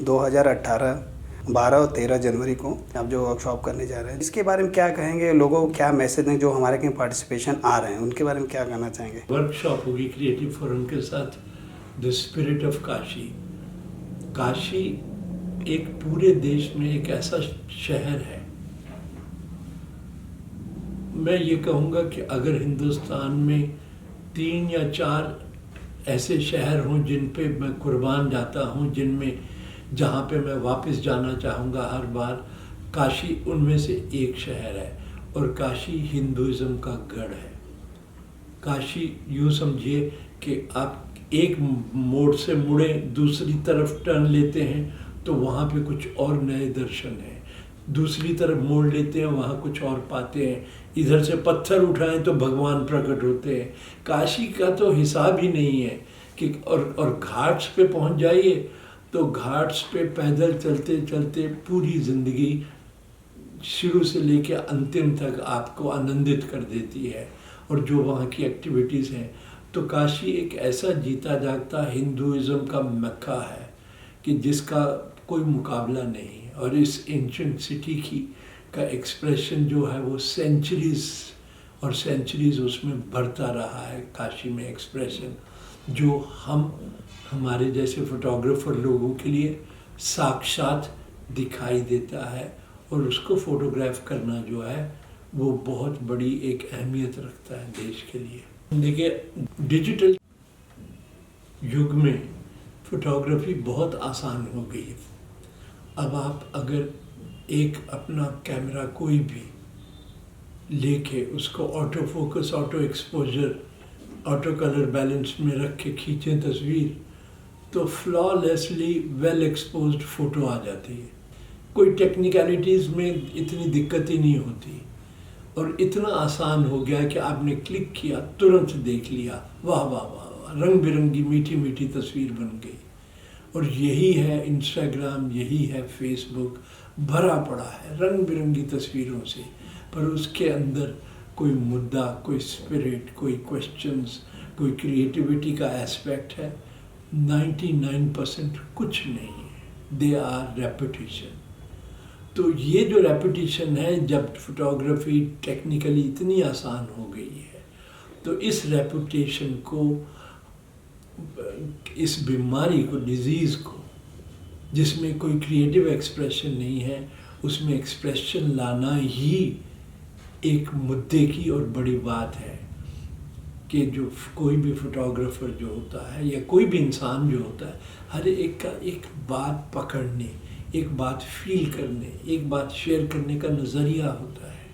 2018 12 और 13 जनवरी को आप जो वर्कशॉप करने जा रहे हैं, इसके बारे में क्या कहेंगे? लोगों को क्या मैसेज दें जो हमारे कहीं पार्टिसिपेशन आ रहे हैं, उनके बारे में क्या कहना चाहेंगे? वर्कशॉप होगी क्रिएटिव फोरम के साथ the spirit of Kashi. Kashi एक पूरे देश में एक ऐसा शहर है, मैं ये कहूँगा कि अगर हिंदुस्तान में 3 या 4 ऐसे शहर हों जिन पे मैं कुर्बान जाता हूँ, जिनमें जहाँ पे मैं वापस जाना चाहूँगा हर बार, काशी उनमें से एक शहर है। और काशी हिंदुज़म का गढ़ है। काशी यूँ समझिए कि आप एक मोड़ से मुड़े दूसरी तरफ टर्न लेते हैं तो वहाँ पे कुछ और नए दर्शन हैं, दूसरी तरफ मोड़ लेते हैं वहाँ कुछ और पाते हैं, इधर से पत्थर उठाएं तो भगवान प्रकट होते हैं। काशी का तो हिसाब ही नहीं है कि और घाट्स पे पहुँच जाइए तो घाट्स पे पैदल चलते चलते पूरी ज़िंदगी शुरू से लेकर अंतिम तक आपको आनंदित कर देती है। और जो वहाँ की एक्टिविटीज़ हैं, तो काशी एक ऐसा जीता जागता हिंदुइज़्म का मक्का है कि जिसका कोई मुकाबला नहीं। और इस एंशिएंट सिटी की का एक्सप्रेशन जो है वो सेंचुरीज़ और सेंचुरीज़ उसमें बढ़ता रहा है। काशी में एक्सप्रेशन जो हमारे जैसे फोटोग्राफर लोगों के लिए साक्षात दिखाई देता है, और उसको फोटोग्राफ करना जो है वो बहुत बड़ी एक अहमियत रखता है देश के लिए। देखिए, डिजिटल युग में फोटोग्राफी बहुत आसान हो गई है। अब आप अगर एक अपना कैमरा कोई भी लेके उसको auto focus, auto exposure, auto colour balance में रख के खींचें तस्वीर, तो फ्लॉलेसली वेल एक्सपोज्ड फ़ोटो आ जाती है। कोई टेक्निकलिटीज़ में इतनी दिक्कत ही नहीं होती, और इतना आसान हो गया कि आपने क्लिक किया तुरंत देख लिया, वाह वाह वाह वाह, रंग बिरंगी मीठी मीठी तस्वीर बन गई। और यही है इंस्टाग्राम, यही है फेसबुक, भरा पड़ा है रंग बिरंगी तस्वीरों से, पर उसके अंदर कोई मुद्दा, कोई स्पिरिट, कोई क्वेश्चंस, कोई क्रिएटिविटी का एस्पेक्ट है 99% कुछ नहीं है। They are repetition. तो ये जो रेपिटेशन है, जब फोटोग्राफी टेक्निकली इतनी आसान हो गई है, तो इस रेपुटेशन को, इस बीमारी को, डिजीज़ को, जिसमें कोई क्रिएटिव एक्सप्रेशन नहीं है, उसमें एक्सप्रेशन लाना ही एक मुद्दे की और बड़ी बात है। कि जो कोई भी फोटोग्राफर जो होता है या कोई भी इंसान जो होता है, हर एक का एक बात पकड़ने, एक बात फील करने, एक बात शेयर करने का नज़रिया होता है,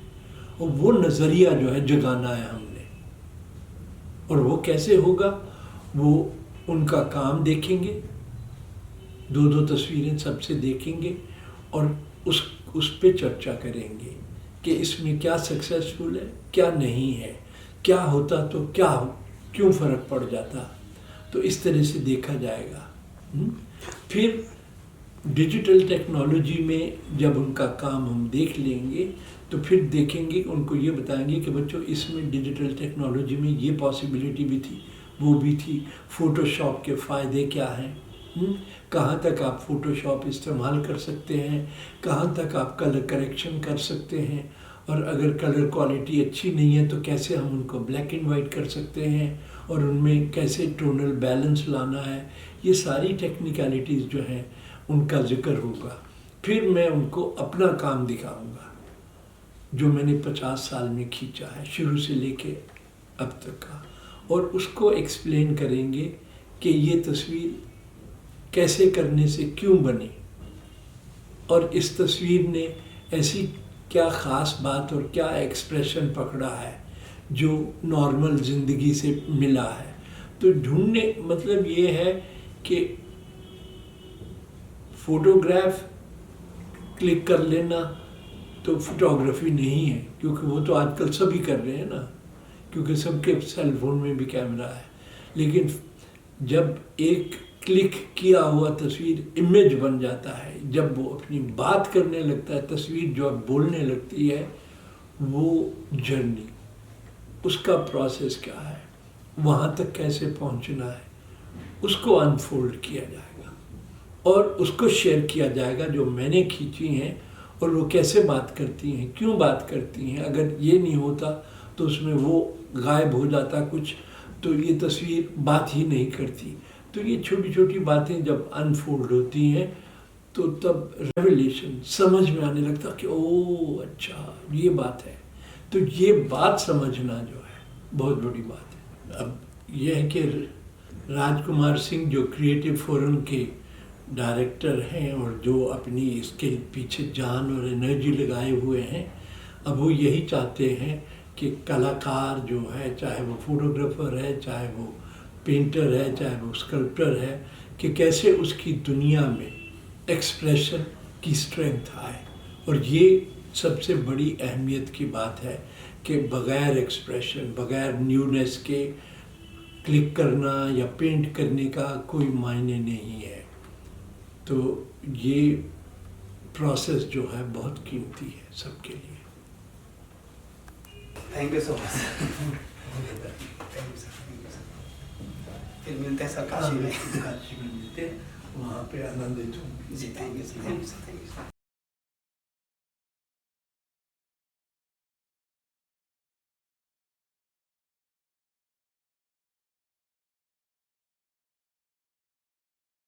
और वो नज़रिया जो है जगाना है हमने। और वो कैसे होगा? वो उनका काम देखेंगे, 2-2 तस्वीरें सबसे देखेंगे और उस पे चर्चा करेंगे कि इसमें क्या सक्सेसफुल है, क्या नहीं है, क्या होता तो क्या हो, क्यों फ़र्क पड़ जाता। तो इस तरह से देखा जाएगा। फिर डिजिटल टेक्नोलॉजी में जब उनका काम हम देख लेंगे, तो फिर देखेंगे, उनको ये बताएंगे कि बच्चों इसमें डिजिटल टेक्नोलॉजी में ये पॉसिबिलिटी भी थी, वो भी थी, फ़ोटोशॉप के फ़ायदे क्या हैं, कहाँ तक आप फ़ोटोशॉप इस्तेमाल कर सकते हैं, कहाँ तक आप कलर करेक्शन कर सकते हैं, और अगर कलर क्वालिटी अच्छी नहीं है तो कैसे हम उनको ब्लैक एंड वाइट कर सकते हैं, और उनमें कैसे टोनल बैलेंस लाना है। ये सारी टेक्निकलिटीज़ जो हैं उनका जिक्र होगा। फिर मैं उनको अपना काम दिखाऊंगा जो मैंने 50 साल में खींचा है, शुरू से लेके अब तक का, और उसको एक्सप्लेन करेंगे कि ये तस्वीर कैसे करने से क्यों बनी, और इस तस्वीर ने ऐसी क्या ख़ास बात और क्या एक्सप्रेशन पकड़ा है जो नॉर्मल ज़िंदगी से मिला है। तो ढूंढने मतलब ये है कि फ़ोटोग्राफ क्लिक कर लेना तो फोटोग्राफी नहीं है, क्योंकि वो तो आजकल सभी कर रहे हैं ना, क्योंकि सबके सेल फोन में भी कैमरा है। लेकिन जब एक क्लिक किया हुआ तस्वीर इमेज बन जाता है, जब वो अपनी बात करने लगता है, तस्वीर जो अब बोलने लगती है, वो जर्नी, उसका प्रोसेस क्या है, वहाँ तक कैसे पहुँचना है, उसको अनफोल्ड किया जाएगा। और उसको शेयर किया जाएगा जो मैंने खींची हैं, और वो कैसे बात करती हैं, क्यों बात करती हैं। अगर ये नहीं होता तो उसमें वो गायब हो जाता कुछ, तो ये तस्वीर बात ही नहीं करती। तो ये छोटी छोटी बातें जब अनफोल्ड होती हैं तो तब रेवलेशन समझ में आने लगता कि ओ अच्छा ये बात है। तो ये बात समझना जो है बहुत बड़ी बात है। अब यह है कि राजकुमार सिंह जो क्रिएटिव फोरम के डायरेक्टर हैं और जो अपनी इसके पीछे जान और एनर्जी लगाए हुए हैं, अब वो यही चाहते हैं कि कलाकार जो है, चाहे वो फोटोग्राफर है, चाहे वो पेंटर है, चाहे वो स्कल्पटर है, कि कैसे उसकी दुनिया में एक्सप्रेशन की स्ट्रेंथ आए। और ये सबसे बड़ी अहमियत की बात है कि बग़ैर एक्सप्रेशन, बग़ैर न्यूनेस के क्लिक करना या पेंट करने का कोई मायने नहीं है। तो ये प्रोसेस जो है बहुत कीमती है सबके लिए। Thank you so much. Thank you sir. फिर मिलते हैं सर काशी में। काशी में मिलते हैं, वहाँ पे आनंदित होंगे। जी thank you sir, thank you sir, thank you sir.